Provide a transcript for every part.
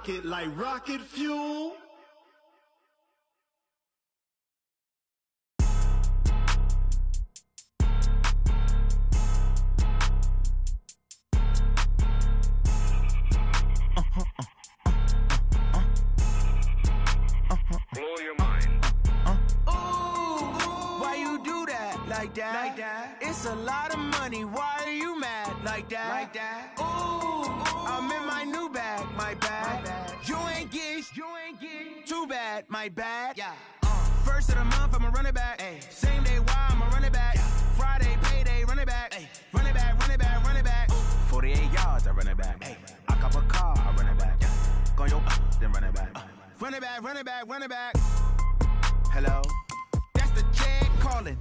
rock it like rocket fuel. Blow your mind. Why you do that like that? Like that? It's a lot of money. Why are you mad like that? Like that? Ooh, I'm in my new bag, my bad. You ain't get too bad, my bad. Yeah. First of the month, I'ma run it back. Ay. Same day, why I'ma run it back. Yeah. Friday, payday, run it back. Ay. Run it back, run it back, run it back. 48 yards, I run it back. Ay. I cop a car, I run it back. Yeah. Go yo, then run it back. Run it back, run it back, run it back. Hello? That's the jag calling.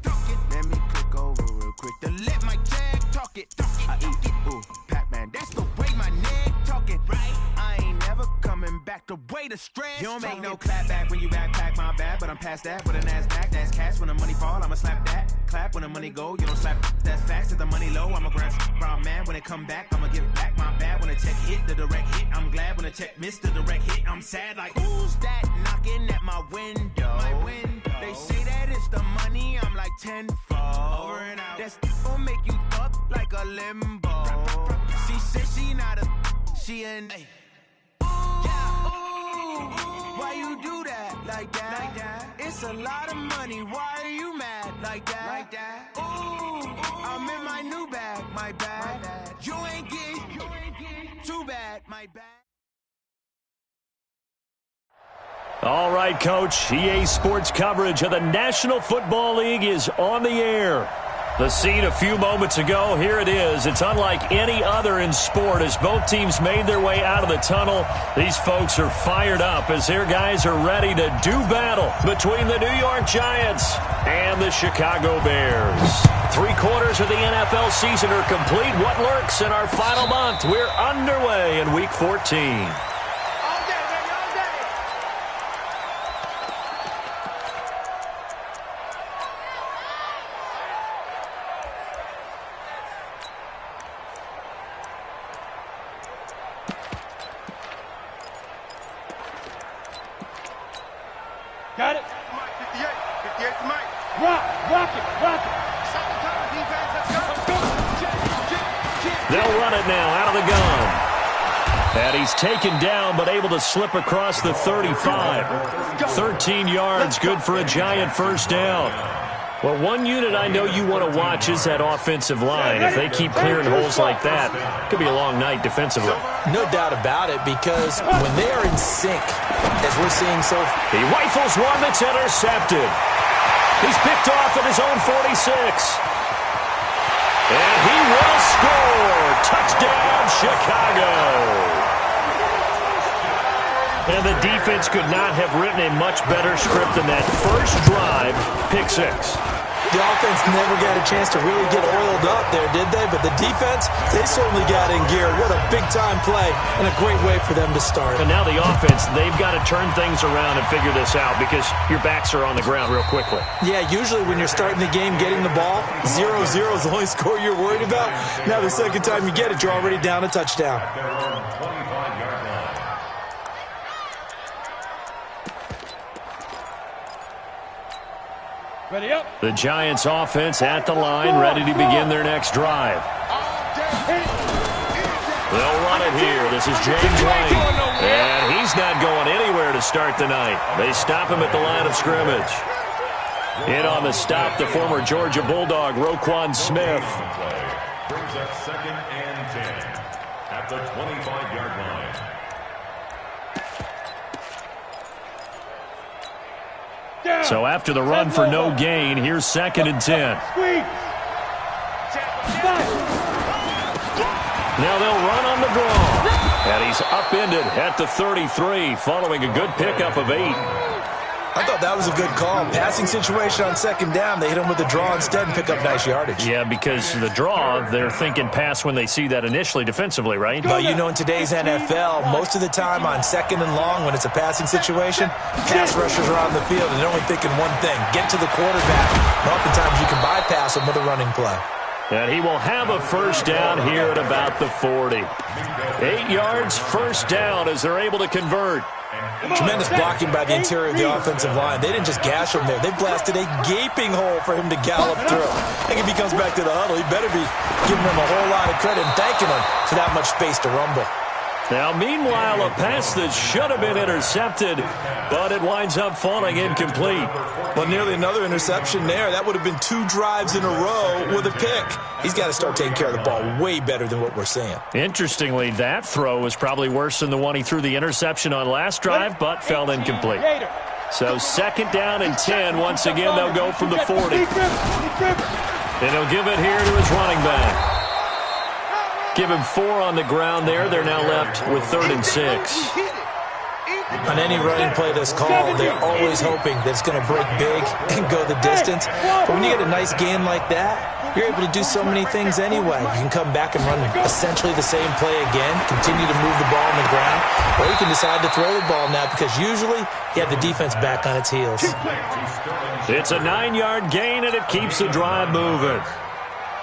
Let me click over real quick to let my jag talk it. I eat it, ooh, Pac-Man. That's the way my neck talking. Right? I ain't never coming back the way the stress. You don't make no clap back when you backpack, my bad. But I'm past that with a NASDAQ. That's cash when the money fall. I'ma slap that. Clap when the money go. You don't slap. That's facts. If the money low, I'ma grab brown man. When it come back, I'ma give it back. My bad when the check hit the direct hit. I'm glad when the check missed the direct hit. I'm sad like who's that knocking at my window? My window. They say that it's the money. I'm like tenfold. Over and out. That's gon' make you up like a limbo. She said she not a. She an. Why you do that like that? Like that? It's a lot of money. Why are you mad like that? Like that? Ooh, I'm in my new bag, my bad. You ain't get too bad, my bad. All right, Coach. EA Sports coverage of the National Football League is on the air. The scene a few moments ago, here it is. It's unlike any other in sport as both teams made their way out of the tunnel. These folks are fired up as their guys are ready to do battle between the New York Giants and the Chicago Bears. 3/4 of the NFL season are complete. What lurks in our final month? We're underway in Week 14. Got it? Mike, 58. 58 to Mike. Rock it. Second time, defense, let's go. They'll run it now out of the gun. And he's taken down but able to slip across the 35. 13 yards, good for a Giant first down. Well, one unit I know you want to watch is that offensive line. If they keep clearing holes like that, it could be a long night defensively. No doubt about it, because when they are in sync, as we're seeing so far. He rifles one that's intercepted. He's picked off at his own 46. And he will score. Touchdown, Chicago. And the defense could not have written a much better script than that first drive, pick six. The offense never got a chance to really get oiled up there, did they? But the defense, they certainly got in gear. What a big-time play and a great way for them to start. And now the offense, they've got to turn things around and figure this out because your backs are on the ground real quickly. Yeah, usually when you're starting the game getting the ball, 0-0 is the only score you're worried about. Now the second time you get it, you're already down a touchdown. Ready up. The Giants offense at the line, ready to begin their next drive. They'll run it here. This is James Wayne. And he's not going anywhere to start the night. They stop him at the line of scrimmage. In on the stop, the former Georgia Bulldog, Roquan Smith. Brings up 2nd and 10 at the 25-yard line. So after the run for no gain, here's 2nd and 10. Now they'll run on the draw. And he's upended at the 33, following a good pickup of 8. I thought that was a good call. Passing situation on 2nd down. They hit him with the draw instead and pick up nice yardage. Yeah, because the draw, they're thinking pass when they see that initially defensively, right? But you know, in today's NFL, most of the time on 2nd and long, when it's a passing situation, pass rushers are on the field and they're only thinking one thing, get to the quarterback. And oftentimes you can bypass them with a running play. And he will have a first down here at about the 40. 8 yards, first down as they're able to convert. Tremendous blocking by the interior of the offensive line. They didn't just gash him there. They blasted a gaping hole for him to gallop through. I think if he comes back to the huddle, he better be giving him a whole lot of credit and thanking him for that much space to rumble. Now, meanwhile, a pass that should have been intercepted, but it winds up falling incomplete. Well, nearly another interception there. That would have been 2 drives in a row with a pick. He's got to start taking care of the ball way better than what we're seeing. Interestingly, that throw was probably worse than the one he threw the interception on last drive, but fell incomplete. So 2nd down and 10. Once again, they'll go from the 40. And he'll give it here to his running back. Give him 4 on the ground there. They're now left with 3rd and 6. On any running play that's called, they're always hoping that it's going to break big and go the distance. But when you get a nice gain like that, you're able to do so many things anyway. You can come back and run essentially the same play again, continue to move the ball on the ground, or you can decide to throw the ball now because usually you have the defense back on its heels. It's a 9-yard gain, and it keeps the drive moving.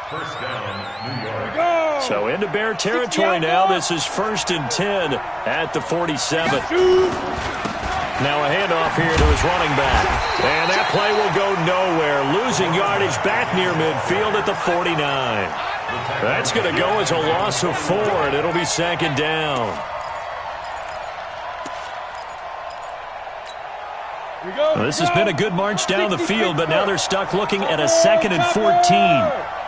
First down, New York. So into Bear territory now. This is 1st and 10 at the 47. Now a handoff here to his running back. And that play will go nowhere. Losing yardage back near midfield at the 49. That's going to go as a loss of 4, and it'll be 2nd down. Well, this has been a good march down the field, but now they're stuck looking at a 2nd and 14.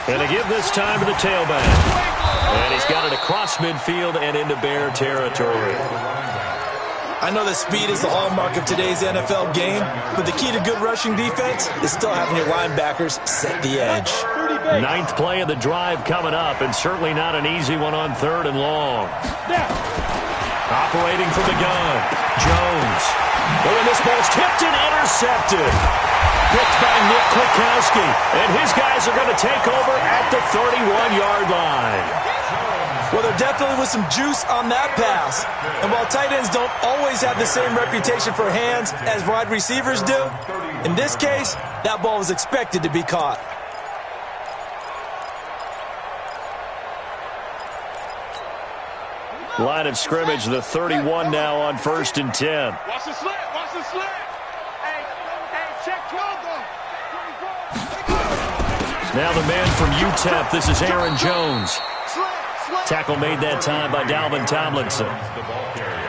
And they give this time to the tailback. And he's got it across midfield and into Bear territory. I know that speed is the hallmark of today's NFL game, but the key to good rushing defense is still having your linebackers set the edge. 9th play of the drive coming up, and certainly not an easy one on 3rd and long. Operating from the gun, Jones. Oh, and this ball's tipped and intercepted. Picked by Nick Kwiatkowski, and his guys are going to take over at the 31-yard line. Well, there definitely was some juice on that pass. And while tight ends don't always have the same reputation for hands as wide receivers do, in this case, that ball was expected to be caught. Line of scrimmage, the 31 now on 1st and 10. Watch the slant. Watch the slant. Hey, check 12. Now the man from UTEP, this is Aaron Jones. Tackle made that time by Dalvin Tomlinson.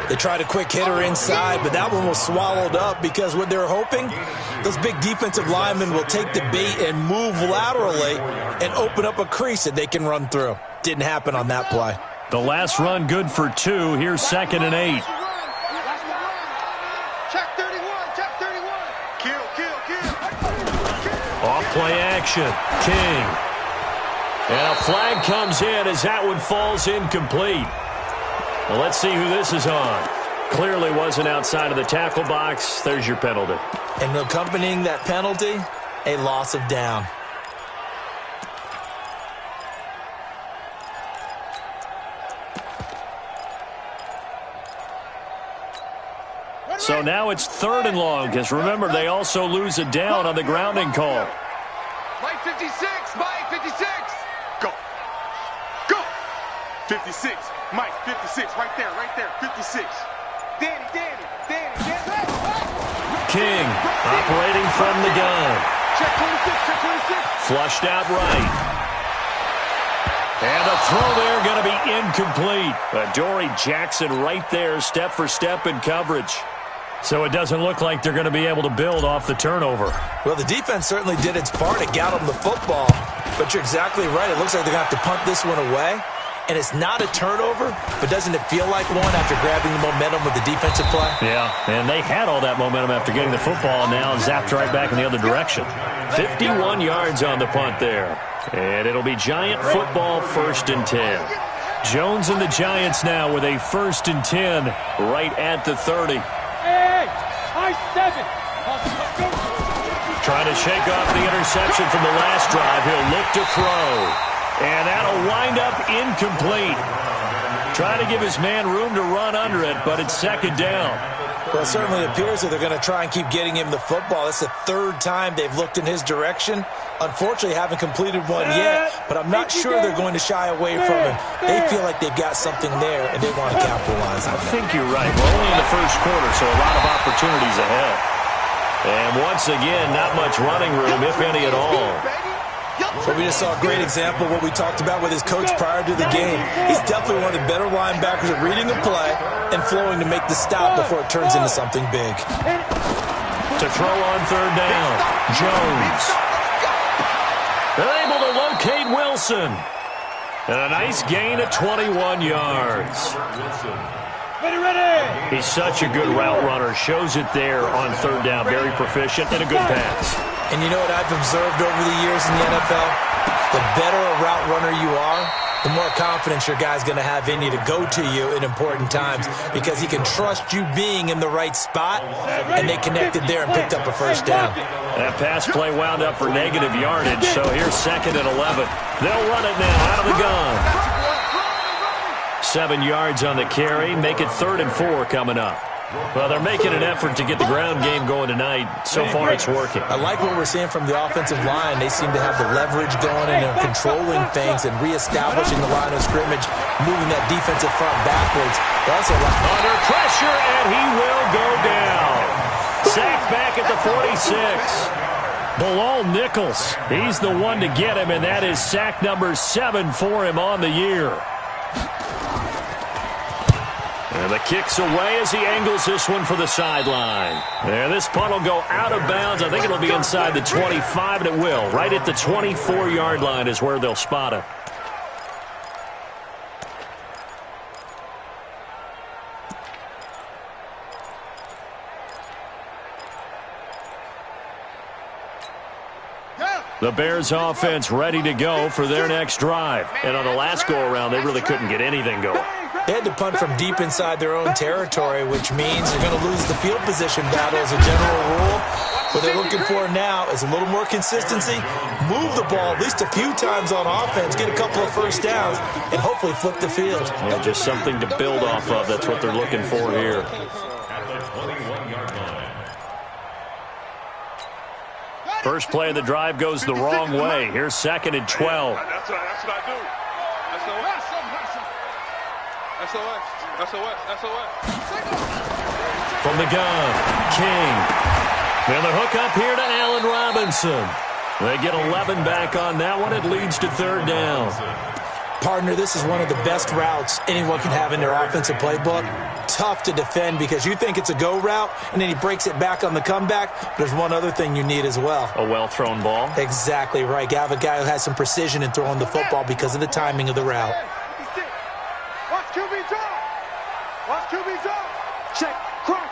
They tried a quick hitter inside, but that one was swallowed up because what they're hoping, those big defensive linemen will take the bait and move laterally and open up a crease that they can run through. Didn't happen on that play. The last run good for 2. Here's 2nd and 8. Check 31. Check 31. Kill. Off play action. King. And a flag comes in as that one falls incomplete. Well, let's see who this is on. Clearly wasn't outside of the tackle box. There's your penalty. And accompanying that penalty, a loss of down. So now it's 3rd and long, because remember, they also lose a down on the grounding call. Mike 56. Mike 56. Go. 56. Mike 56. Right there. 56. Danny. King operating from the gun. Check 26. Flushed out right. And the throw there going to be incomplete. Adoree Jackson right there, step for step in coverage. So it doesn't look like they're going to be able to build off the turnover. Well, the defense certainly did its part. It got them the football. But you're exactly right. It looks like they're going to have to punt this one away. And it's not a turnover, but doesn't it feel like one after grabbing the momentum with the defensive play? Yeah, and they had all that momentum after getting the football, and now zapped right back in the other direction. 51 yards on the punt there. And it'll be Giant football, 1st and 10. Jones and the Giants now with a 1st and 10 right at the 30. Trying to shake off the interception from the last drive. He'll look to throw. And that'll wind up incomplete. Trying to give his man room to run under it, but it's 2nd down. Well, it certainly appears that they're going to try and keep getting him the football. It's the third time they've looked in his direction. Unfortunately, haven't completed one yet, but I'm not sure they're going to shy away from him. They feel like they've got something there, and they want to capitalize on it. I think you're right. We're only in the first quarter, so a lot of opportunities ahead. And once again, not much running room, if any at all. So we just saw a great example of what we talked about with his coach prior to the game. He's definitely one of the better linebackers at reading a play and flowing to make the stop before it turns into something big. To throw on third down, Jones. They're able to locate Wilson. And a nice gain of 21 yards. Ready. He's such a good route runner. Shows it there on third down. Very proficient and a good pass. And you know what I've observed over the years in the NFL? The better a route runner you are, the more confidence your guy's going to have in you to go to you in important times because he can trust you being in the right spot, and they connected there and picked up a first down. That pass play wound up for negative yardage, so here's 2nd and 11. They'll run it now out of the gun. 7 yards on the carry, make it 3rd and 4 coming up. Well, they're making an effort to get the ground game going tonight. So far, it's working. I like what we're seeing from the offensive line. They seem to have the leverage going and they're controlling things and reestablishing the line of scrimmage, moving that defensive front backwards. Also, under pressure, and he will go down. Sacked back at the 46. Bilal Nichols, he's the one to get him, and that is sack number 7 for him on the year. And the kick's away as he angles this one for the sideline. And this punt will go out of bounds. I think it'll be inside the 25, and it will. Right at the 24-yard line is where they'll spot it. The Bears offense ready to go for their next drive. And on the last go-around, they really couldn't get anything going. They had to punt from deep inside their own territory, which means they're going to lose the field position battle as a general rule. What they're looking for now is a little more consistency, move the ball at least a few times on offense, get a couple of first downs, and hopefully flip the field. Well, just something to build off of. That's what they're looking for here. At the 21-yard line. First play of the drive goes the wrong way. Here's 2nd and 12. That's what I do. SOS. From the gun, King. And the hook up here to Allen Robinson. They get 11 back on that one. It leads to 3rd down. Partner, this is one of the best routes anyone can have in their offensive playbook. Tough to defend because you think it's a go route, and then he breaks it back on the comeback. There's one other thing you need as well. A well-thrown ball. Exactly right. You have a guy who has some precision in throwing the football because of the timing of the route. Watch QB drop. Watch QB drop. Check. Crunch.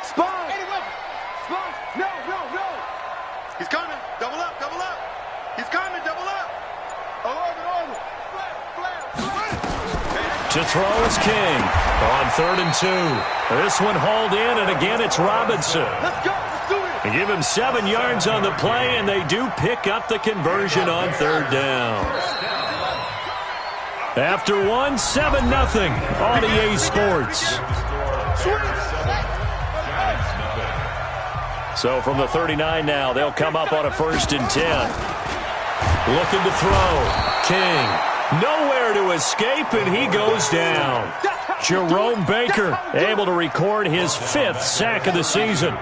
Spine. No. He's coming. Double up. He's coming. Double up. Order. To throw is King on 3rd and 2. This one hauled in, and again it's Robinson. Let's go. Let's do it. They give him 7 yards on the play, and they do pick up the conversion on 3rd down. After 1, 7-0 on EA Sports. So from the 39 now, they'll come up on a 1st and 10. Looking to throw. King. Nowhere to escape, and he goes down. Jerome Baker able to record his 5th sack of the season.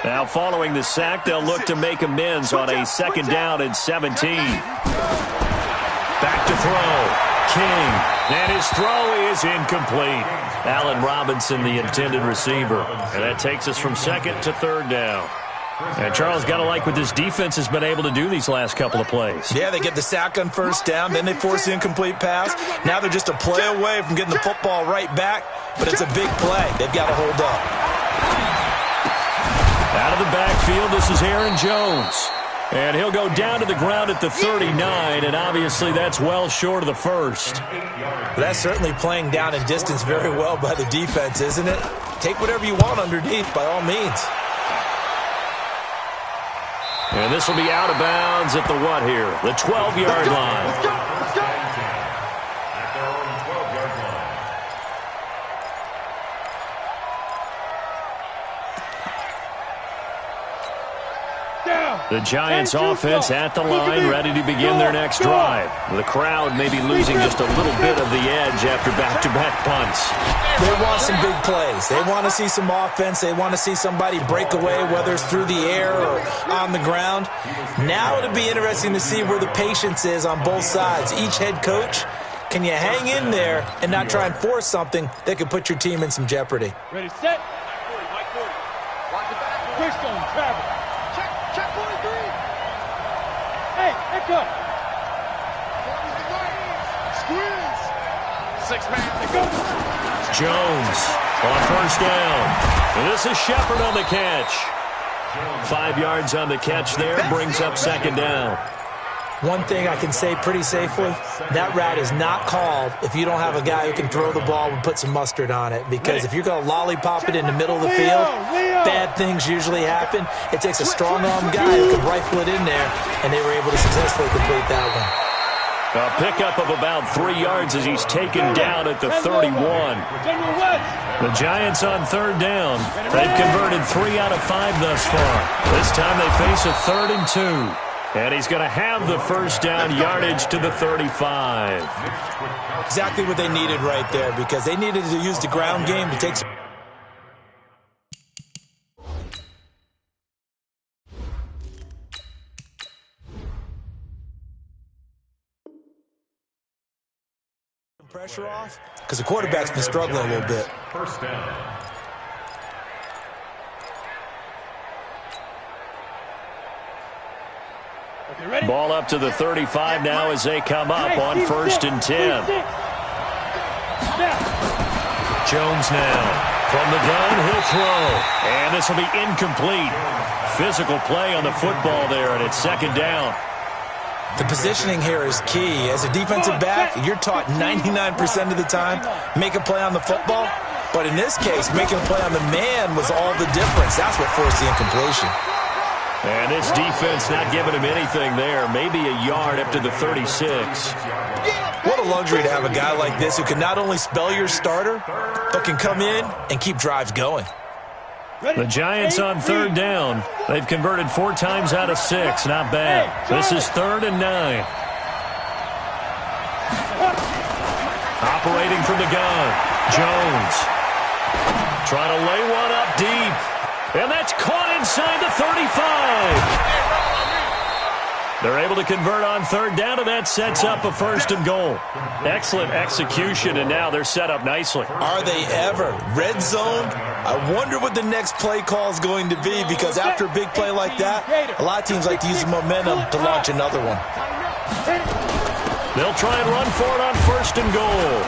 Now following the sack, they'll look to make amends on a 2nd down and 17. Back to throw. King. And his throw is incomplete. Allen Robinson, the intended receiver. And that takes us from 2nd to 3rd down. And Charles, got to like what this defense has been able to do these last couple of plays. Yeah, they get the sack on 1st down, then they force the incomplete pass. Now they're just a play away from getting the football right back, but it's a big play. They've got to hold up. Out of the backfield, this is Aaron Jones. And he'll go down to the ground at the 39, and obviously that's well short of the 1st. That's certainly playing down in distance very well by the defense, isn't it? Take whatever you want underneath, by all means. And this will be out of bounds at the what here? The 12-yard line. Let's go. At their own 12-yard line. The Giants offense at the line, ready to begin their next drive. The crowd may be losing just a little bit of the edge after back-to-back punts. They want some big plays. They want to see some offense. They want to see somebody break away, whether it's through the air or on the ground. Now it'll be interesting to see where the patience is on both sides. Each head coach, can you hang in there and not try and force something that could put your team in some jeopardy? Ready, set. Push on, travel. Check 43. Hey, echo. Squeeze. 6-man. Go. Jones on first down. And this is Shepard on the catch. 5 yards on the catch there, brings up second down. One thing I can say pretty safely, that route is not called if you don't have a guy who can throw the ball and put some mustard on it. Because if you're going to lollipop it in the middle of the field, bad things usually happen. It takes a strong-arm guy who can rifle it in there, and they were able to successfully complete that one. A pickup of about 3 yards as he's taken down at the 31. The Giants on third down. They've converted 3 out of 5 thus far. This time they face a 3rd and 2. And he's going to have the first down, yardage to the 35. Exactly what they needed right there, because they needed to use the ground game to take some pressure off, because the quarterback's been struggling a little bit. First down. Ball up to the 35 now as they come up on 1st and 10. Jones now from the gun, he'll throw. And this will be incomplete. Physical play on the football there, and it's second down. The positioning here is key. As a defensive back, you're taught 99% of the time, make a play on the football. But in this case, making a play on the man was all the difference. That's what forced the incompletion. And this defense not giving him anything there. Maybe a yard up to the 36. What a luxury to have a guy like this who can not only spell your starter, but can come in and keep drives going. The Giants on third down. They've converted 4 times out of 6. Not bad. This is 3rd and 9. Operating from the gun. Jones. Trying to lay one up deep. And that's caught inside the 35. They're able to convert on third down, and that sets up a 1st and goal. Excellent execution, and now they're set up nicely. Are they ever? Red zone? I wonder what the next play call is going to be, because after a big play like that, a lot of teams like to use the momentum to launch another one. They'll try and run for it on 1st and goal.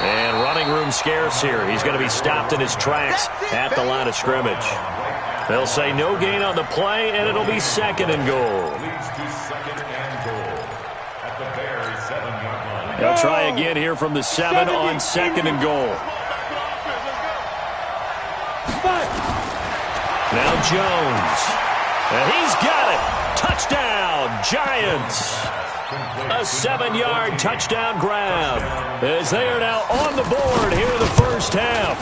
And running room scarce here. He's going to be stopped in his tracks at the line of scrimmage. They'll say no gain on the play, and it'll be 2nd and goal. They'll try again here from the 7 on 2nd and goal. Now Jones. And he's got it. Touchdown, Giants. A 7-yard touchdown grab as they are now on the board here in the first half.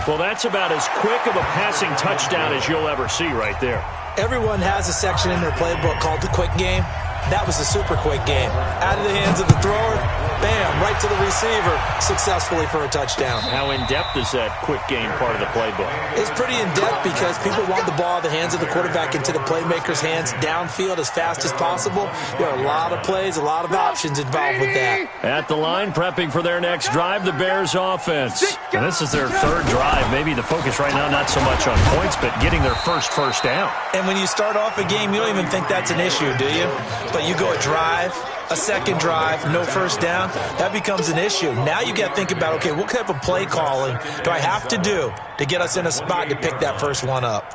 Well, that's about as quick of a passing touchdown as you'll ever see right there. Everyone has a section in their playbook called the quick game. That was a super quick game. Out of the hands of the thrower, bam, right to the receiver, successfully for a touchdown. How in-depth is that quick game part of the playbook? It's pretty in-depth because people want the ball out of the hands of the quarterback into the playmaker's hands downfield as fast as possible. There are a lot of plays, a lot of options involved with that. At the line, prepping for their next drive, the Bears offense. And this is their 3rd drive. Maybe the focus right now not so much on points, but getting their first down. And when you start off a game, you don't even think that's an issue, do you? But you go a drive, a 2nd drive, no first down, that becomes an issue. Now you got to think about, okay, what type of play calling do I have to do to get us in a spot to pick that first one up?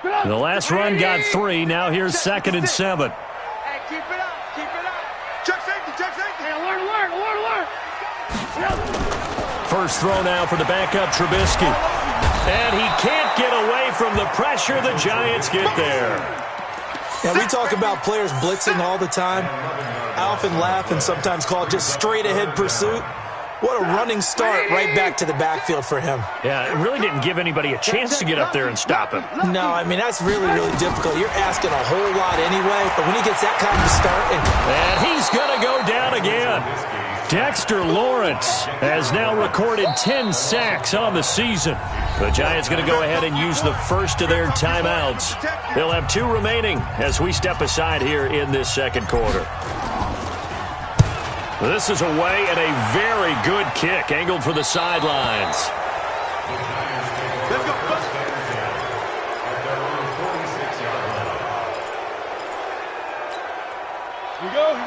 The last run got 3. Now here's 2nd and 7. Hey, keep it up, keep it up. Check safety, check safety. Hey, alert. First throw now for the backup Trubisky. And he can't get away from the pressure. The Giants get there. Now, we talk about players blitzing all the time. I often laugh and sometimes call it just straight-ahead pursuit. What a running start right back to the backfield for him. Yeah, it really didn't give anybody a chance to get up there and stop him. No, I mean, that's really, really difficult. You're asking a whole lot anyway, but when he gets that kind of a start... And he's going to go down again. Dexter Lawrence has now recorded 10 sacks on the season. The Giants going to go ahead and use the first of their timeouts. They'll have 2 remaining as we step aside here in this second quarter. This is away and a very good kick angled for the sidelines. Let's go.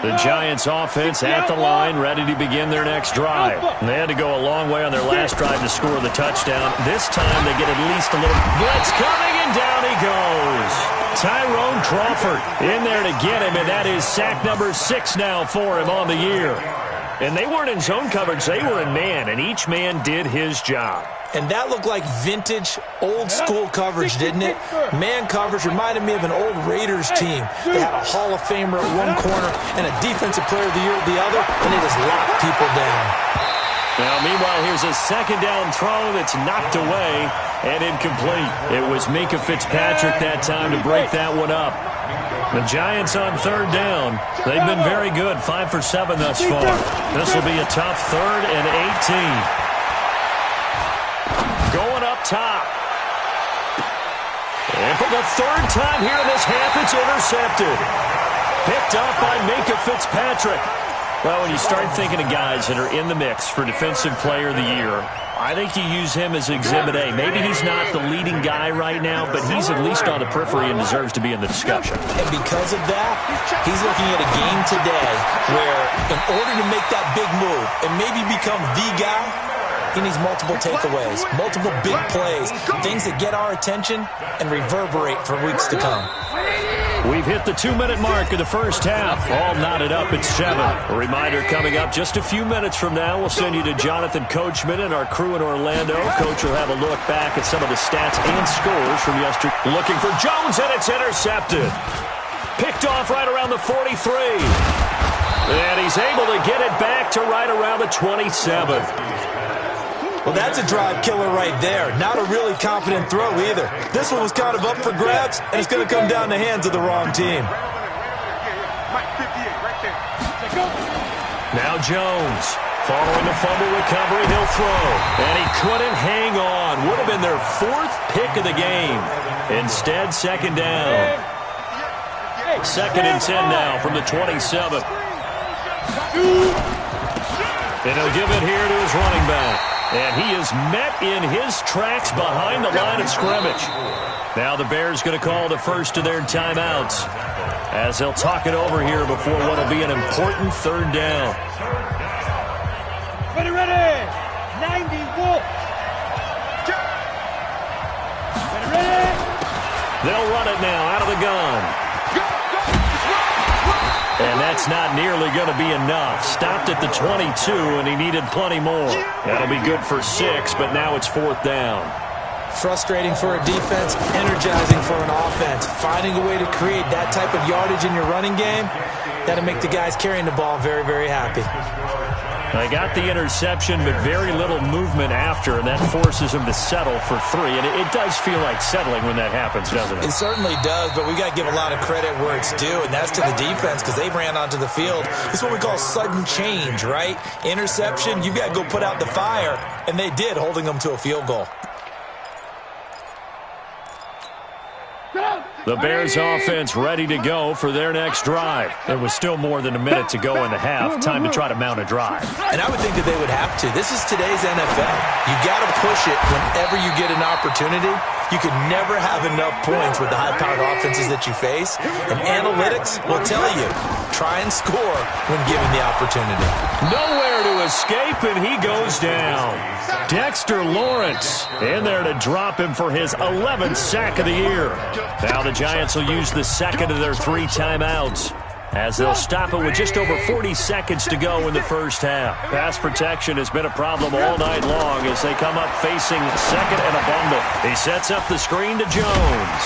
The Giants offense at the line, ready to begin their next drive. They had to go a long way on their last drive to score the touchdown. This time they get at least a little blitz coming, and down he goes. Tyrone Crawford in there to get him, and that is sack number 6 now for him on the year. And they weren't in zone coverage, they were in man, and each man did his job. And that looked like vintage, old-school coverage, didn't it? Man coverage reminded me of an old Raiders team. They had a Hall of Famer at one corner and a Defensive Player of the Year at the other, and they just locked people down. Now, meanwhile, here's a second down throw that's knocked away and incomplete. It was Minkah Fitzpatrick that time to break that one up. The Giants on third down. They've been very good, 5 for 7 thus far. This will be a tough 3rd and 18. Going up top. And for the 3rd time here in this half, it's intercepted. Picked up by Minkah Fitzpatrick. Well, when you start thinking of guys that are in the mix for Defensive Player of the Year, I think you use him as Exhibit A. Maybe he's not the leading guy right now, but he's at least on the periphery and deserves to be in the discussion. And because of that, he's looking at a game today where in order to make that big move and maybe become the guy, he needs multiple takeaways, multiple big plays, things that get our attention and reverberate for weeks to come. We've hit the 2-minute mark of the first half. All knotted up at 7. A reminder coming up just a few minutes from now. We'll send you to Jonathan Coachman and our crew in Orlando. Coach will have a look back at some of the stats and scores from yesterday. Looking for Jones, and it's intercepted. Picked off right around the 43. And he's able to get it back to right around the 27. Well, that's a drive killer right there. Not a really confident throw either. This one was kind of up for grabs, and it's going to come down the hands of the wrong team. Now Jones, following the fumble recovery, he'll throw. And he couldn't hang on. Would have been their 4th pick of the game. Instead, second down. 2nd and 10 now from the 27. And he'll give it here to his running back. And he is met in his tracks behind the line of scrimmage. Now the Bears going to call the first of their timeouts as they'll talk it over here before what will be an important 3rd down. Ready, 90 Wolf. Ready. They'll run it now out of the gun. And that's not nearly going to be enough. Stopped at the 22, and he needed plenty more. That'll be good for 6, but now it's 4th down. Frustrating for a defense, energizing for an offense. Finding a way to create that type of yardage in your running game, that'll make the guys carrying the ball very, very happy. They got the interception, but very little movement after, and that forces them to settle for 3. And it does feel like settling when that happens, doesn't it? It certainly does, but we got to give a lot of credit where it's due, and that's to the defense because they ran onto the field. It's what we call sudden change, right? Interception, you've got to go put out the fire, and they did, holding them to a field goal. The Bears offense ready to go for their next drive. There was still more than a minute to go in the half. Time to try to mount a drive. And I would think that they would have to. This is today's NFL. You got to push it whenever you get an opportunity. You can never have enough points with the high-powered offenses that you face. And analytics will tell you, try and score when given the opportunity. Nowhere to escape, and he goes down. Dexter Lawrence in there to drop him for his 11th sack of the year. Now the Giants will use the 2nd of their 3 timeouts as they'll stop it with just over 40 seconds to go in the first half. Pass protection has been a problem all night long as they come up facing 2nd and a bundle. He sets up the screen to Jones.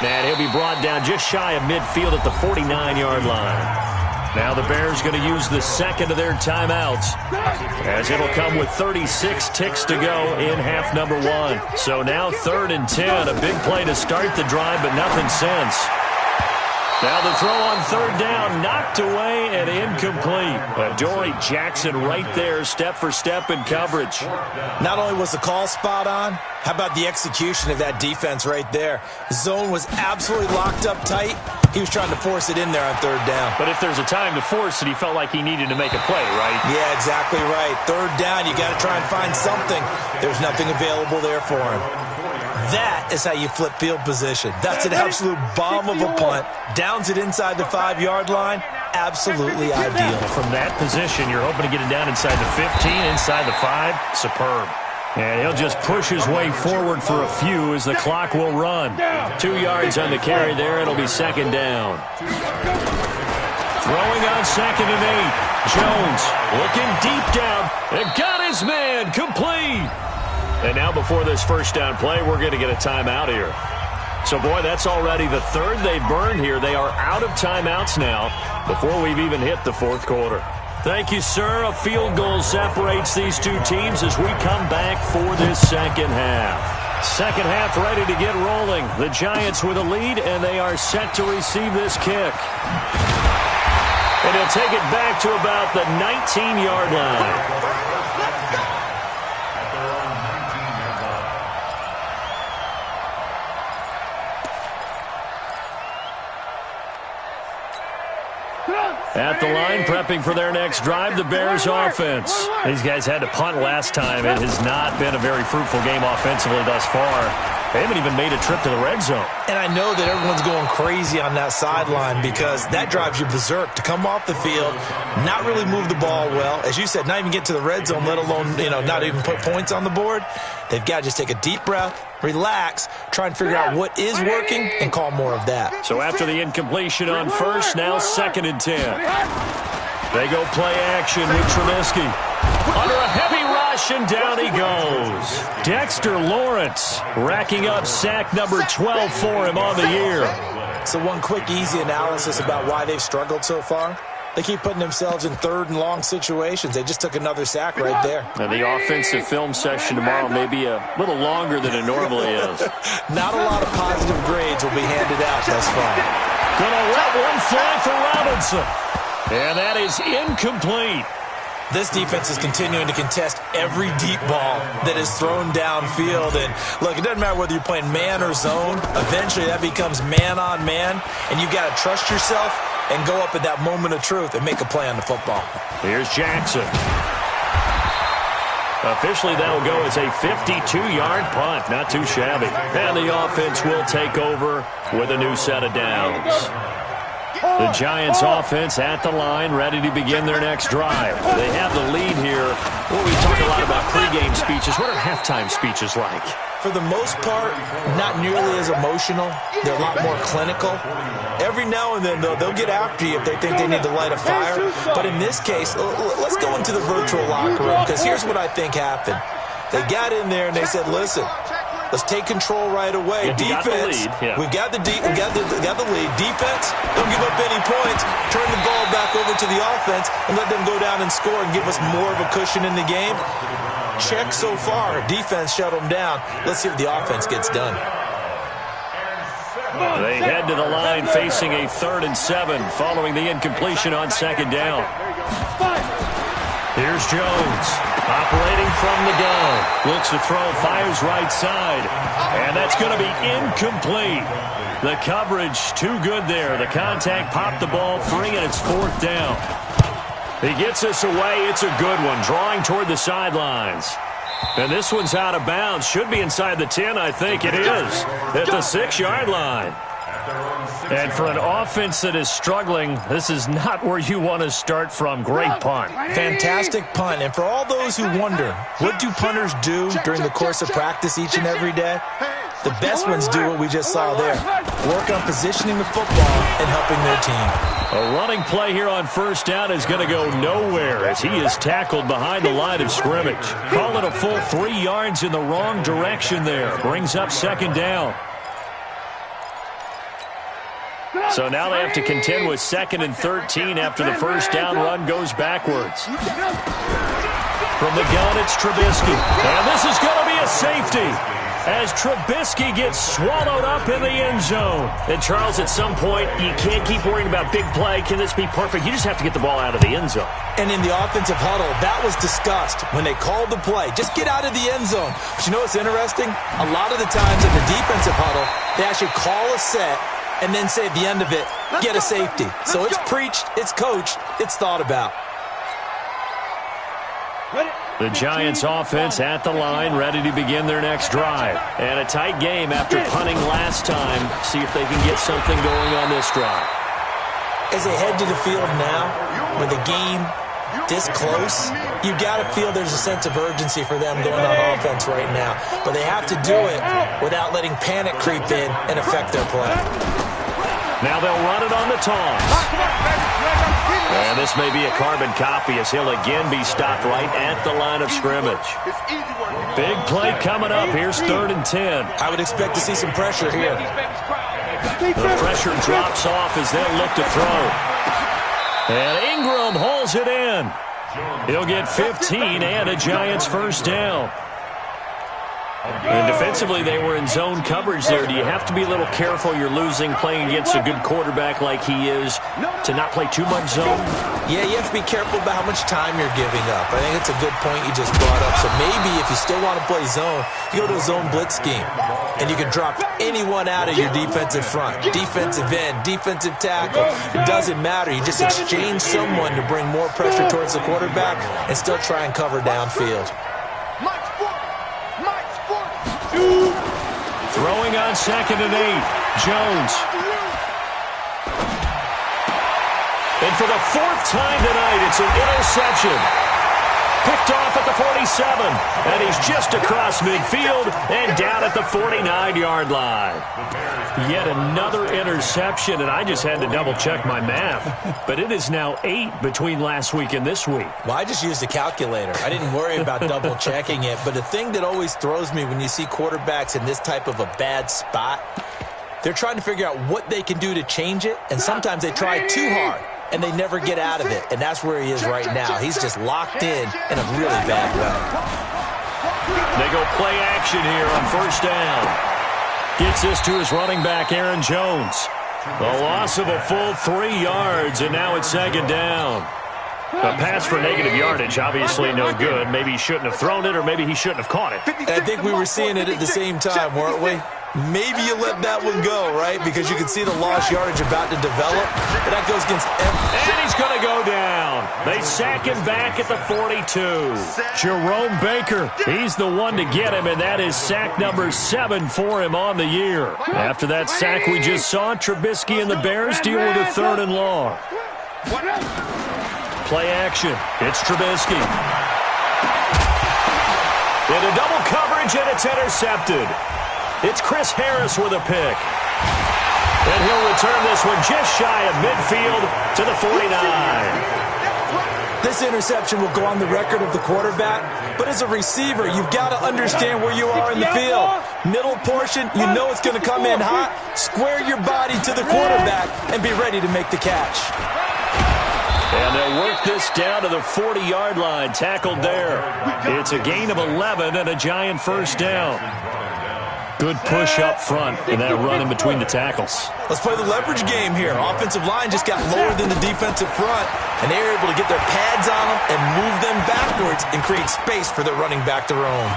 And he'll be brought down just shy of midfield at the 49-yard line. Now the Bears going to use the second of their timeouts, as it'll come with 36 ticks to go in half number 1. So now 3rd and 10, a big play to start the drive, but nothing since. Now the throw on 3rd down, knocked away and incomplete. Adoree Jackson right there, step for step in coverage. Not only was the call spot on, how about the execution of that defense right there? Zone was absolutely locked up tight. He was trying to force it in there on 3rd down. But if there's a time to force it, he felt like he needed to make a play, right? Yeah, exactly right. 3rd down, you got to try and find something. There's nothing available there for him. That is how you flip field position. That's an absolute bomb of a punt. Downs it inside the 5-yard line. Absolutely ideal. From that position, you're hoping to get it down inside the 15, inside the 5. Superb. And he'll just push his way forward for a few as the clock will run. 2 yards on the carry there. It'll be 2nd down. Throwing on 2nd and 8. Jones looking deep down and got his man complete. And now before this 1st down play, we're going to get a timeout here. So, boy, that's already the 3rd they've burned here. They are out of timeouts now before we've even hit the 4th quarter. Thank you, sir. A field goal separates these two teams as we come back for this 2nd half. 2nd half ready to get rolling. The Giants with a lead, and they are set to receive this kick. And he'll take it back to about the 19-yard line. At the line, prepping for their next drive, the Bears offense. These guys had to punt last time. It has not been a very fruitful game offensively thus far. They haven't even made a trip to the red zone. And I know that everyone's going crazy on that sideline because that drives you berserk to come off the field, not really move the ball well. As you said, not even get to the red zone, let alone, not even put points on the board. They've got to just take a deep breath, relax, try and figure out what is working, and call more of that. So after the incompletion on 1st, now 2nd and 10. They go play action with Trubisky. Under a heavy rush, and down he goes. Dexter Lawrence racking up sack number 12 for him on the year. So one quick, easy analysis about why they've struggled so far. They keep putting themselves in 3rd and long situations. They just took another sack right there. And the offensive film session tomorrow may be a little longer than it normally is. Not a lot of positive grades will be handed out thus far. Gonna let one fly for Robinson. And that is incomplete. This defense is continuing to contest every deep ball that is thrown downfield. And, look, it doesn't matter whether you're playing man or zone. Eventually, that becomes man-on-man, and you've got to trust yourself and go up at that moment of truth and make a play on the football. Here's Jackson. Officially, that'll go as a 52-yard punt. Not too shabby. And the offense will take over with a new set of downs. The Giants offense at the line, ready to begin their next drive. They have the lead here. Well, we talk a lot about pregame speeches. What are halftime speeches like? For the most part, not nearly as emotional. They're a lot more clinical. Every now and then, though, they'll get after you if they think they need to light a fire. But in this case, let's go into the virtual locker room, because here's what I think happened. They got in there and they said, listen, let's take control right away. Defense, we've got the lead. Defense, don't give up any points. Turn the ball back over to the offense and let them go down and score and give us more of a cushion in the game. Check so far. Defense shut them down. Let's see if the offense gets done. They head to the line facing a 3rd and 7 following the incompletion on 2nd down. Here's Jones operating from the gun. Looks to throw, fires right side. And that's going to be incomplete. The coverage too good there. The contact popped the ball free, and it's 4th down. He gets us away. It's a good one. Drawing toward the sidelines. And this one's out of bounds. Should be inside the 10, I think it is. At the 6-yard line. And for an offense that is struggling, this is not where you want to start from. Great punt. Fantastic punt. And for all those who wonder, what do punters do during the course of practice each and every day? The best ones do what we just saw there. Work on positioning the football and helping their team. A running play here on 1st down is going to go nowhere as he is tackled behind the line of scrimmage. Call it a full 3 yards in the wrong direction there. Brings up 2nd down. So now they have to contend with 2nd and 13 after the first down run goes backwards. From the gun, it's Trubisky. And this is going to be a safety as Trubisky gets swallowed up in the end zone. And, Charles, at some point, you can't keep worrying about big play. Can this be perfect? You just have to get the ball out of the end zone. And in the offensive huddle, that was discussed when they called the play. Just get out of the end zone. But you know what's interesting? A lot of the times in the defensive huddle, they actually call a set and then say at the end of it, get a safety. So it's preached, it's coached, it's thought about. The Giants offense at the line, ready to begin their next drive. And a tight game after punting last time. See if they can get something going on this drive. As they head to the field now, with the game this close, you got to feel there's a sense of urgency for them going on offense right now. But they have to do it without letting panic creep in and affect their play. Now they'll run it on the toss. And this may be a carbon copy as he'll again be stopped right at the line of scrimmage. Big play coming up. Here's 3rd and 10. I would expect to see some pressure here. The pressure drops off as they'll look to throw. And Ingram hauls it in. He'll get 15 and a Giants first down. And defensively, they were in zone coverage there. Do you have to be a little careful you're losing playing against a good quarterback like he is to not play too much zone? Yeah, you have to be careful about how much time you're giving up. I think it's a good point you just brought up. So maybe if you still want to play zone, you go to a zone blitz scheme. And you can drop anyone out of your defensive front. Defensive end, defensive tackle. It doesn't matter. You just exchange someone to bring more pressure towards the quarterback and still try and cover downfield. Throwing on 2nd and 8, Jones. And for the 4th time tonight, it's an interception. Picked off at the 47, and he's just across midfield and down at the 49-yard line. Yet another interception, and I just had to double-check my math. But it is now 8 between last week and this week. Well, I just used a calculator. I didn't worry about double-checking it. But the thing that always throws me when you see quarterbacks in this type of a bad spot, they're trying to figure out what they can do to change it, and sometimes they try too hard. And they never get out of it. And that's where he is right now. He's just locked in a really bad way. They go play action here on 1st down. Gets this to his running back, Aaron Jones. A loss of a full 3 yards, and now it's 2nd down. A pass for negative yardage, obviously no good. Maybe he shouldn't have thrown it, or maybe he shouldn't have caught it. And I think we were seeing it at the same time, weren't we? Maybe you let that one go, right? Because you can see the lost yardage about to develop. But that goes against every... And he's going to go down. They sack him back at the 42. Jerome Baker, he's the one to get him, and that is sack number 7 for him on the year. After that sack we just saw, Trubisky and the Bears deal with a 3rd and long. Play action. It's Trubisky. Into double coverage, and it's intercepted. It's Chris Harris with a pick. And he'll return this one just shy of midfield to the 49. This interception will go on the record of the quarterback, but as a receiver, you've got to understand where you are in the field. Middle portion, you know it's going to come in hot. Square your body to the quarterback and be ready to make the catch. And they'll work this down to the 40-yard line, tackled there. It's a gain of 11 and a Giant first down. Good push up front and that run in between the tackles. Let's play the leverage game here. Offensive line just got lower than the defensive front, and they were able to get their pads on them and move them backwards and create space for their running back to roam.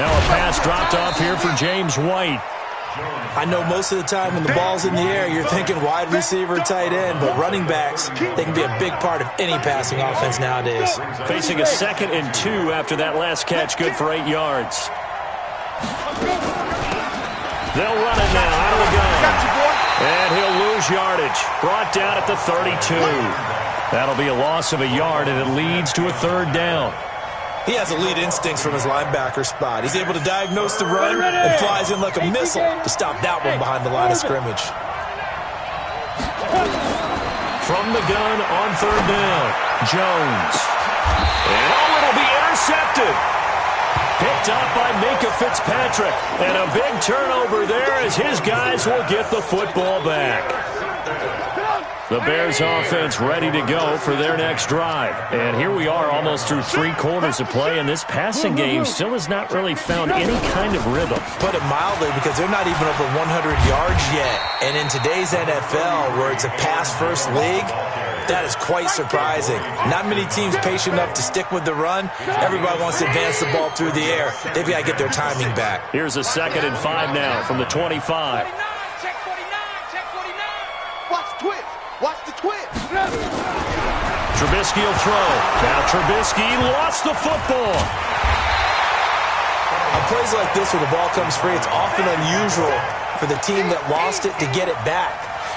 Now a pass dropped off here for James White. I know most of the time when the ball's in the air, you're thinking wide receiver, tight end, but running backs, they can be a big part of any passing offense nowadays. Facing a 2nd and 2 after that last catch, good for 8 yards. They'll run it now out of the gun. And he'll lose yardage. Brought down at the 32. That'll be a loss of a yard, and it leads to a 3rd down. He has elite instincts from his linebacker spot. He's able to diagnose the run and flies in like a missile to stop that one behind the line of scrimmage. From the gun on 3rd down, Jones. And it'll be intercepted. Picked up by Minka Fitzpatrick. And a big turnover there as his guys will get the football back. The Bears offense ready to go for their next drive. And here we are almost through 3 quarters of play, and this passing game still has not really found any kind of rhythm. Put it mildly, because they're not even over 100 yards yet. And in today's NFL, where it's a pass-first league, that is quite surprising. Not many teams patient enough to stick with the run. Everybody wants to advance the ball through the air. They've got to get their timing back. Here's a 2nd and 5 now from the 25. Check 49, check 49. Watch the twist. Watch the twist. Trubisky will throw. Now Trubisky lost the football. On plays like this where the ball comes free, it's often unusual for the team that lost it to get it back.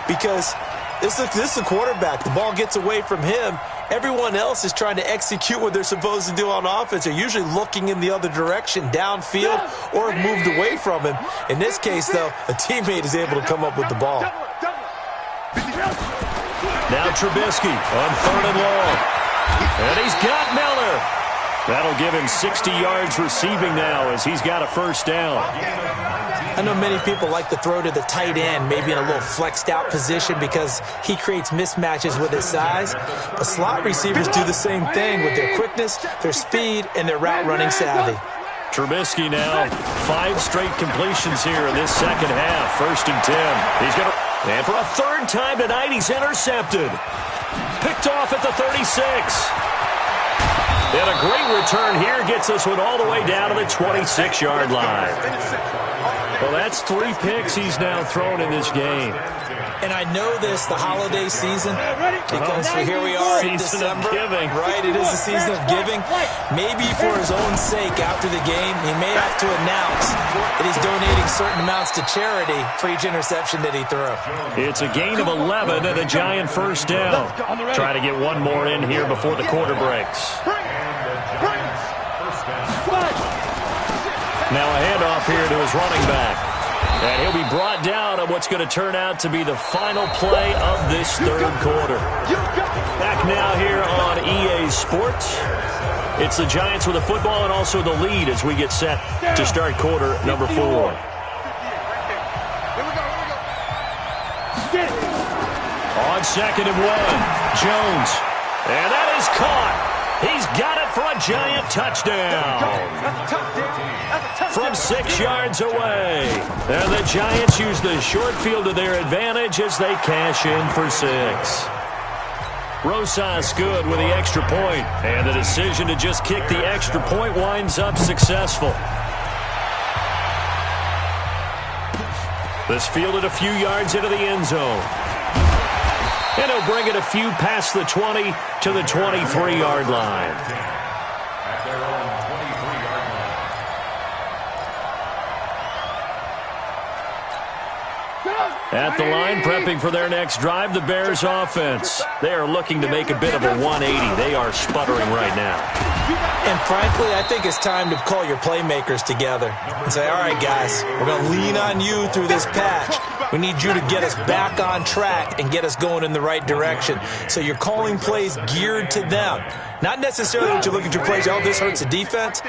Because this is the quarterback. The ball gets away from him. Everyone else is trying to execute what they're supposed to do on offense. They're usually looking in the other direction, downfield, or have moved away from him. In this case, though, a teammate is able to come up with the ball. Now Trubisky on 3rd and long. And he's got Miller. That'll give him 60 yards receiving now as he's got a first down. I know many people like to throw to the tight end, maybe in a little flexed out position because he creates mismatches with his size. But slot receivers do the same thing with their quickness, their speed, and their route running savvy. Trubisky now, 5 straight completions here in this second half. 1st and 10. He's going to... And for a 3rd time tonight, he's intercepted. Picked off at the 36. And a great return here gets us one all the way down to the 26-yard line. Well, that's 3 picks he's now thrown in this game. And I know this, the holiday season, because here we are in December. Giving. Right, it is the season of giving. Maybe for his own sake after the game, he may have to announce that he's donating certain amounts to charity for each interception that he threw. It's a gain of 11 and a giant first down. Try to get one more in here before the quarter breaks. Now a handoff here to his running back. And he'll be brought down on what's going to turn out to be the final play of this 3rd quarter. Back now here on EA Sports. It's the Giants with the football and also the lead as we get set to start quarter number 4. On 2nd and 1, Jones. And that is caught. He's got it for a giant touchdown. From 6 yards away. And the Giants use the short field to their advantage as they cash in for 6. Rosas good with the extra point. And the decision to just kick the extra point winds up successful. This fielded a few yards into the end zone. And he'll bring it a few past the 20 to the 23-yard line. At their own 23-yard line. At the line, prepping for their next drive, the Bears offense. They are looking to make a bit of a 180. They are sputtering right now. And frankly, I think it's time to call your playmakers together and say, all right, guys, we're going to lean on you through this patch. We need you to get us back on track and get us going in the right direction. So you're calling plays geared to them. Not necessarily that you look at your plays, oh, this hurts the defense.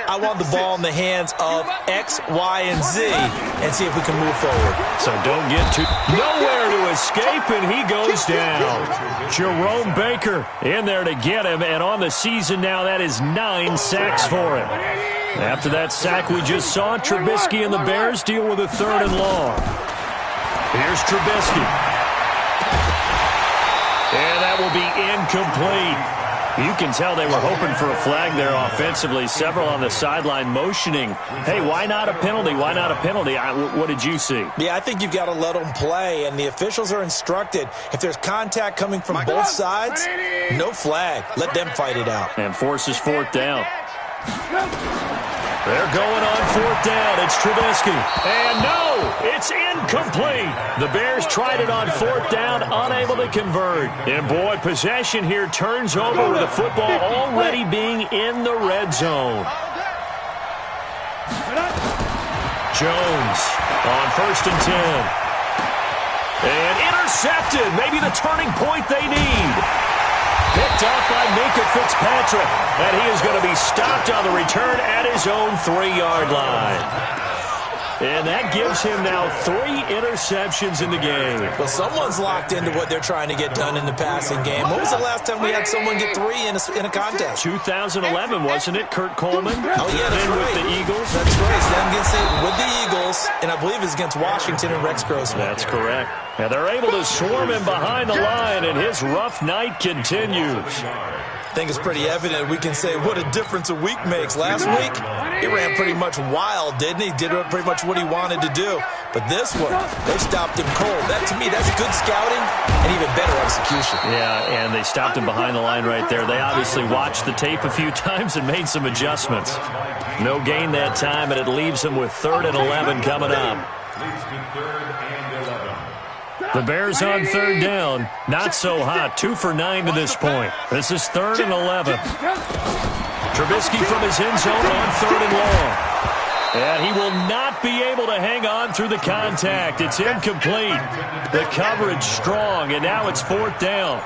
I want the ball in the hands of X, Y, and Z and see if we can move forward. So don't get too... Nowhere to escape, and he goes down. Jerome Baker in there to get him, and on the season now, that is 9 sacks for him. After that sack we just saw, Trubisky and the Bears deal with a 3rd and long. Here's Trubisky. And that will be incomplete. You can tell they were hoping for a flag there offensively. Several on the sideline motioning. Hey, why not a penalty? Why not a penalty? What did you see? Yeah, I think you've got to let them play, and the officials are instructed. If there's contact coming from both sides, no flag. Let them fight it out. And forces 4th down. They're going on 4th down. It's Trubisky. And no, it's incomplete. The Bears tried it on 4th down, unable to convert. And boy, possession here turns over with the football already being in the red zone. Jones on 1st and 10. And intercepted. Maybe the turning point they need. Picked up by Minka Fitzpatrick. And he is going to be stopped on the return at his own 3-yard line. And that gives him now 3 interceptions in the game. Well, someone's locked into what they're trying to get done in the passing game. When was the last time we had someone get 3 in a contest? 2011, wasn't it, Kurt Coleman? Oh, yeah, that's then right. With the Eagles. That's right. Then against with the Eagles, and I believe it's against Washington and Rex Grossman. That's correct. And they're able to swarm him behind the line, and his rough night continues. I think it's pretty evident we can say what a difference a week makes. Last week, he ran pretty much wild, didn't he? Did pretty much what he wanted to do. But this one, they stopped him cold. That, to me, that's good scouting and even better execution. Yeah, and they stopped him behind the line right there. They obviously watched the tape a few times and made some adjustments. No gain that time, and it leaves him with 3rd and 11 coming up. The Bears on 3rd down. Not so hot. 2 for 9 to this point. This is 3rd and 11. Trubisky from his end zone on 3rd and long. And he will not be able to hang on through the contact. It's incomplete. The coverage strong, and now it's 4th down.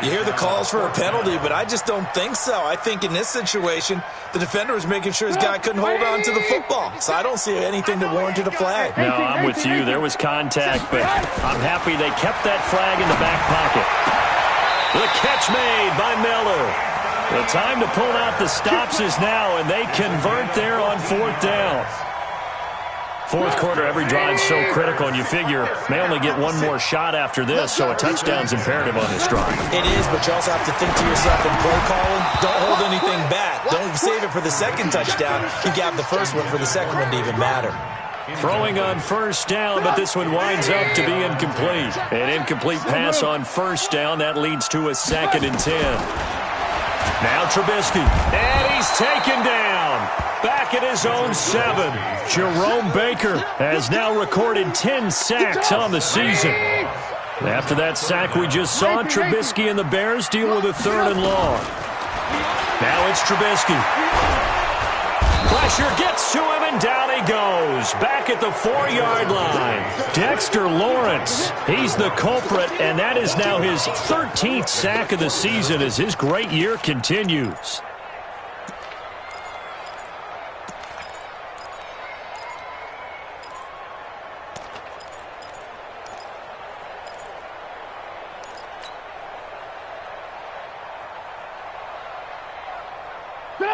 You hear the calls for a penalty, but I just don't think so. I think in this situation, the defender was making sure his guy couldn't hold on to the football. So I don't see anything that warranted a flag. No, I'm with you. There was contact, but I'm happy they kept that flag in the back pocket. The catch made by Miller. The time to pull out the stops is now, and they convert there on 4th down. 4th quarter, every drive so critical, and you figure may only get one more shot after this, so a touchdown's imperative on this drive. It is, but you also have to think to yourself in play calling, don't hold anything back. Don't save it for the second touchdown. You got the first one for the second one to even matter. Throwing on 1st down, but this one winds up to be incomplete. An incomplete pass on 1st down. That leads to a 2nd and 10. Now Trubisky, and he's taken down. Back at his own 7. Jerome Baker has now recorded 10 sacks on the season. After that sack we just saw, Trubisky and the Bears deal with a 3rd and long. Now it's Trubisky. Pressure gets to him, and down he goes. Back at the 4-yard line. Dexter Lawrence, he's the culprit, and that is now his 13th sack of the season as his great year continues.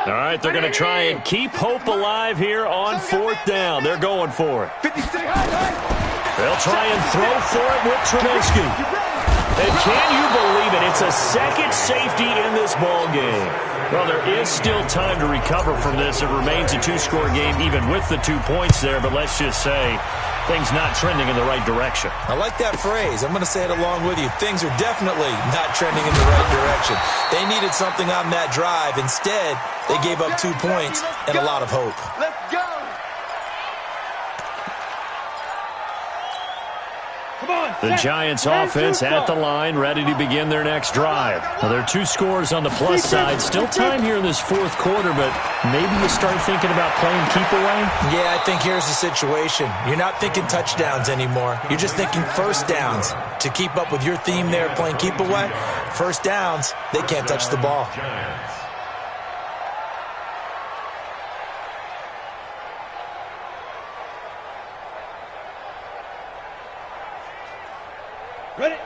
All right, they're going to try and keep hope alive here on 4th down. They're going for it. They'll try and throw for it with Trubisky. And can you believe it? It's a second safety in this ball game. Well, there is still time to recover from this. It remains a 2-score game even with the 2 points there, but let's just say things not trending in the right direction. I like that phrase. I'm going to say it along with you. Things are definitely not trending in the right direction. They needed something on that drive. Instead, they gave up 2 points and a lot of hope. Let's go. The Giants offense at the line, ready to begin their next drive. Now, there are 2 scores on the plus side. Still time here in this 4th quarter, but maybe you start thinking about playing keep away? Yeah, I think here's the situation. You're not thinking touchdowns anymore. You're just thinking 1st downs. To keep up with your theme there, playing keep away, 1st downs, they can't touch the ball.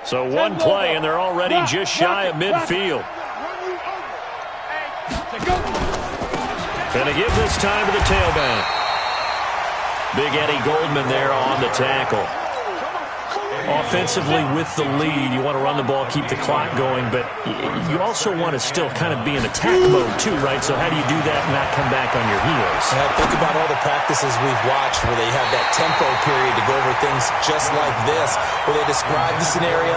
So 1 play, and they're already just shy of midfield. Going to give this time to the tailback. Big Eddie Goldman there on the tackle. Offensively with the lead, you want to run the ball, keep the clock going, but you also want to still kind of be in attack mode too, right? So how do you do that and not come back on your heels? Think about all the practices we've watched where they have that tempo period to go over things just like this, where they describe the scenario,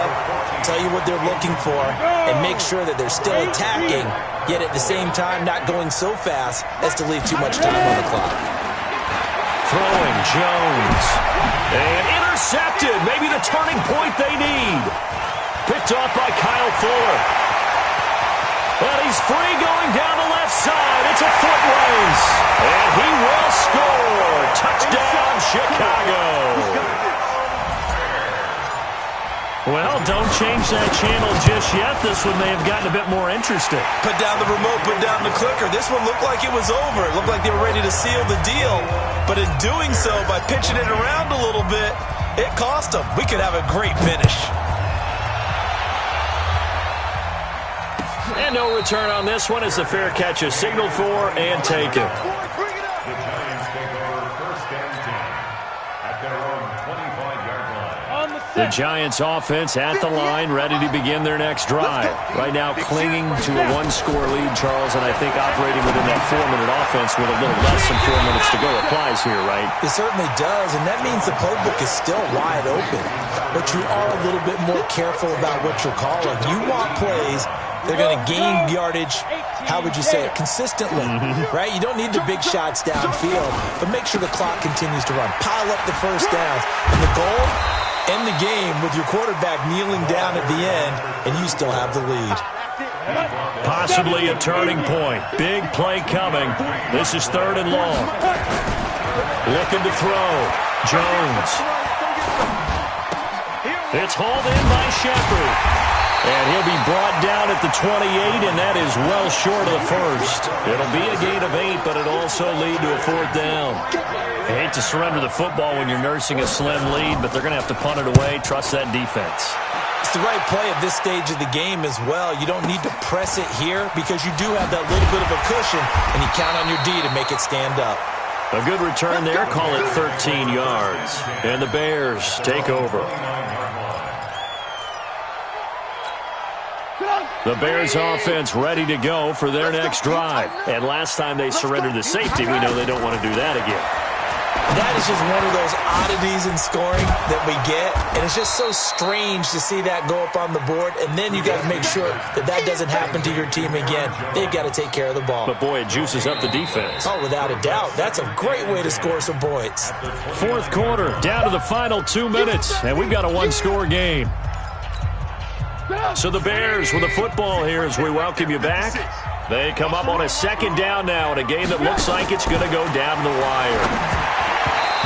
tell you what they're looking for, and make sure that they're still attacking, yet at the same time not going so fast as to leave too much time on the clock. Throwing Jones. And intercepted. Maybe the turning point they need. Picked off by Kyle Fuller. But he's free going down the left side. It's a foot race. And he will score. Touchdown, Chicago. Well, don't change that channel just yet. This one may have gotten a bit more interesting. Put down the remote, put down the clicker. This one looked like it was over. It looked like they were ready to seal the deal. But in doing so, by pitching it around a little bit, it cost them. We could have a great finish. And no return on this one as the fair catch is signaled for and taken. The Giants take over first and 10 at their own 25-yard line. The Giants offense at the line, ready to begin their next drive. Right now clinging to a one-score lead, Charles, and I think operating within that 4-minute offense with a little less than 4 minutes to go applies here, right? It certainly does, and that means the playbook is still wide open. But you are a little bit more careful about what you're calling. You want plays. They're going to gain yardage, how would you say it, consistently, right? You don't need the big shots downfield, but make sure the clock continues to run. Pile up the first downs. And the goal, end the game with your quarterback kneeling down at the end, and you still have the lead. Possibly a turning point. Big play coming. This is 3rd and long. Looking to throw. Jones. It's hauled in by Shepard. And he'll be brought down at the 28, and that is well short of the first. It'll be a gain of 8, but it'll also lead to a 4th down. I hate to surrender the football when you're nursing a slim lead, but they're going to have to punt it away. Trust that defense. It's the right play at this stage of the game as well. You don't need to press it here because you do have that little bit of a cushion, and you count on your D to make it stand up. A good return there. Call it 13 yards. And the Bears take over. The Bears offense ready to go for their next drive. And last time they surrendered the safety, we know they don't want to do that again. That is just one of those oddities in scoring that we get. And it's just so strange to see that go up on the board. And then you got to make sure that that doesn't happen to your team again. They've got to take care of the ball. But, boy, it juices up the defense. Oh, without a doubt. That's a great way to score some points. 4th quarter, down to the final 2 minutes. And we've got a one-score game. So the Bears with the football here as we welcome you back. They come up on a 2nd down now in a game that looks like it's going to go down the wire.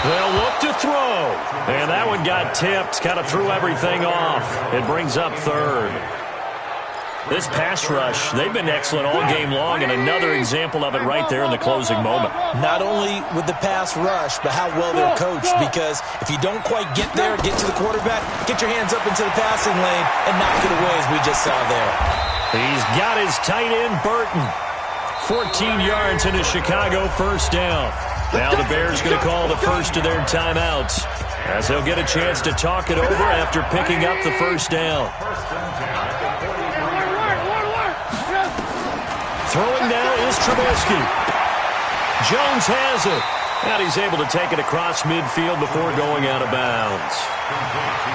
They'll look to throw. And that one got tipped, kind of threw everything off. It brings up 3rd. This pass rush, they've been excellent all game long, and another example of it right there in the closing moment. Not only with the pass rush, but how well they're coached, because if you don't quite get there, get to the quarterback, get your hands up into the passing lane and knock it away as we just saw there. He's got his tight end, Burton. 14 yards in a Chicago 1st down. Now the Bears going to call the first of their timeouts as they'll get a chance to talk it over after picking up the 1st down. Throwing now is Trubisky. Jones has it. And he's able to take it across midfield before going out of bounds.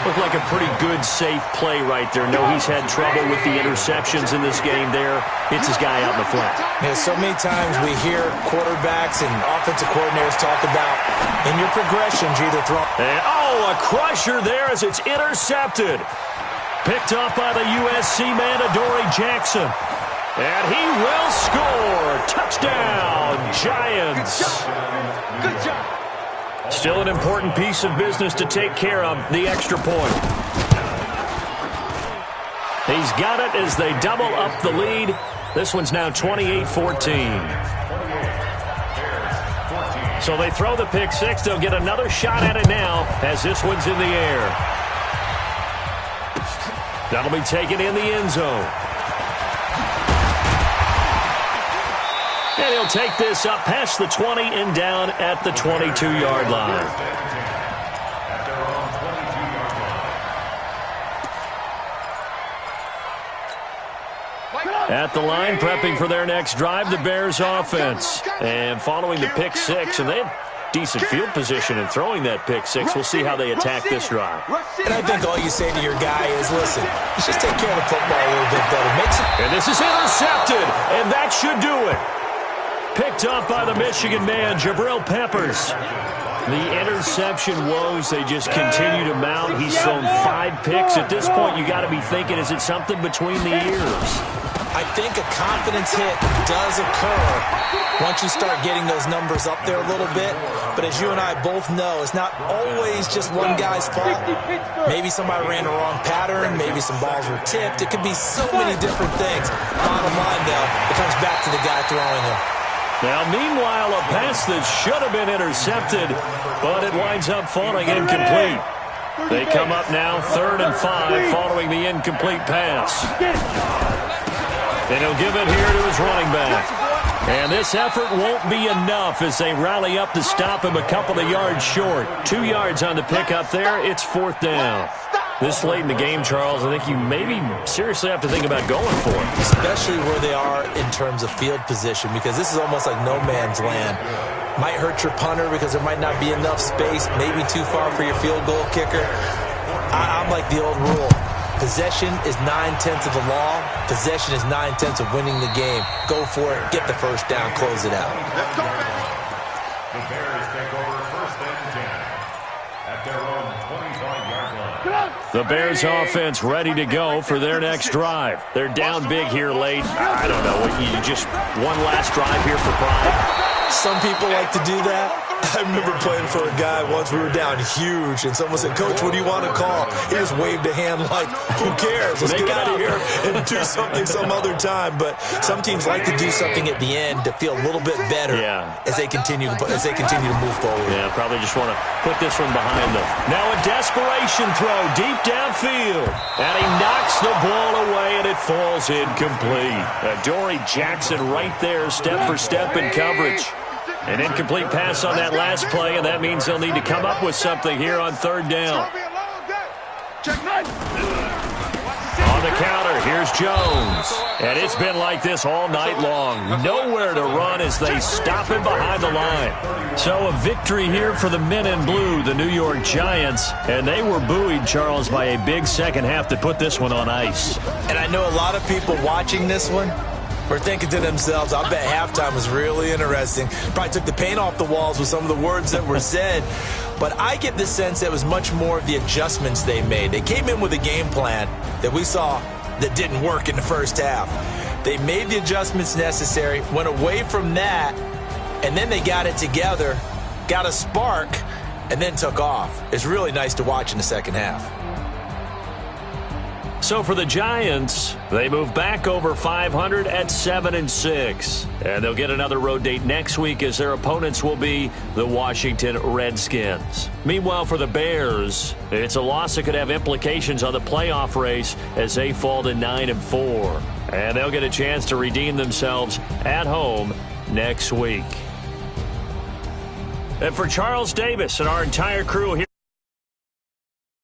Looked like a pretty good, safe play right there. No, he's had trouble with the interceptions in this game there. Hits his guy out in the flat. Yeah, so many times we hear quarterbacks and offensive coordinators talk about in your progressions, you either throw. And, a crusher there as it's intercepted. Picked up by the USC man, Adoree Jackson. And he will score. Touchdown, Giants. Good job. Still an important piece of business to take care of, the extra point. He's got it as they double up the lead. This one's now 28-14. So they throw the pick 6. They'll get another shot at it now as this one's in the air. That'll be taken in the end zone. And he'll take this up past the 20 and down at the 22-yard line. At the line, prepping for their next drive, the Bears offense. And following the pick 6, and they have decent field position in throwing that pick 6. We'll see how they attack this drive. And I think all you say to your guy is, listen, let's just take care of the football a little bit better. And this is intercepted, and that should do it. Picked up by the Michigan man, Jabril Peppers. The interception woes, they just continue to mount. He's thrown 5 picks. At this point, you got to be thinking, is it something between the ears? I think a confidence hit does occur once you start getting those numbers up there a little bit. But as you and I both know, it's not always just one guy's fault. Maybe somebody ran the wrong pattern. Maybe some balls were tipped. It could be so many different things. Bottom line, though, it comes back to the guy throwing them. Now, meanwhile, a pass that should have been intercepted, but it winds up falling incomplete. They come up now 3rd and 5 following the incomplete pass. And he'll give it here to his running back. And this effort won't be enough as they rally up to stop him a couple of yards short. 2 yards on the pickup there. It's 4th down. This late in the game, Charles, I think you maybe seriously have to think about going for it. Especially where they are in terms of field position, because this is almost like no man's land. Might hurt your punter because there might not be enough space, maybe too far for your field goal kicker. I'm like the old rule. Possession is 9/10 of the law. Possession is 9/10 of winning the game. Go for it. Get the first down. Close it out. The Bears take over 1st and 10 at their own 25-yard line. The Bears offense ready to go for their next drive. They're down big here late. I don't know. You just one last drive here for pride. Some people like to do that. I remember playing for a guy once. We were down huge, and someone said, "Coach, what do you want to call?" He just waved a hand like, "Who cares? Let's get out of here and do something some other time." But some teams like to do something at the end to feel a little bit better as they continue to move forward. Yeah, probably just want to put this one behind them. Now a desperation throw deep downfield, and he knocks the ball away, and it falls incomplete. Dory Jackson right there, step for step in coverage. An incomplete pass on that last play, and that means they'll need to come up with something here on 3rd down. On the counter, here's Jones. And it's been like this all night long. Nowhere to run as they stop him behind the line. So a victory here for the men in blue, the New York Giants. And they were buoyed, Charles, by a big second half to put this one on ice. And I know a lot of people watching this one were thinking to themselves, I bet halftime was really interesting. Probably took the paint off the walls with some of the words that were said. But I get the sense that it was much more of the adjustments they made. They came in with a game plan that we saw that didn't work in the first half. They made the adjustments necessary, went away from that, and then they got it together, got a spark, and then took off. It's really nice to watch in the second half. So for the Giants, they move back over 500 at 7-6. And they'll get another road date next week as their opponents will be the Washington Redskins. Meanwhile, for the Bears, it's a loss that could have implications on the playoff race as they fall to 9-4. And they'll get a chance to redeem themselves at home next week. And for Charles Davis and our entire crew here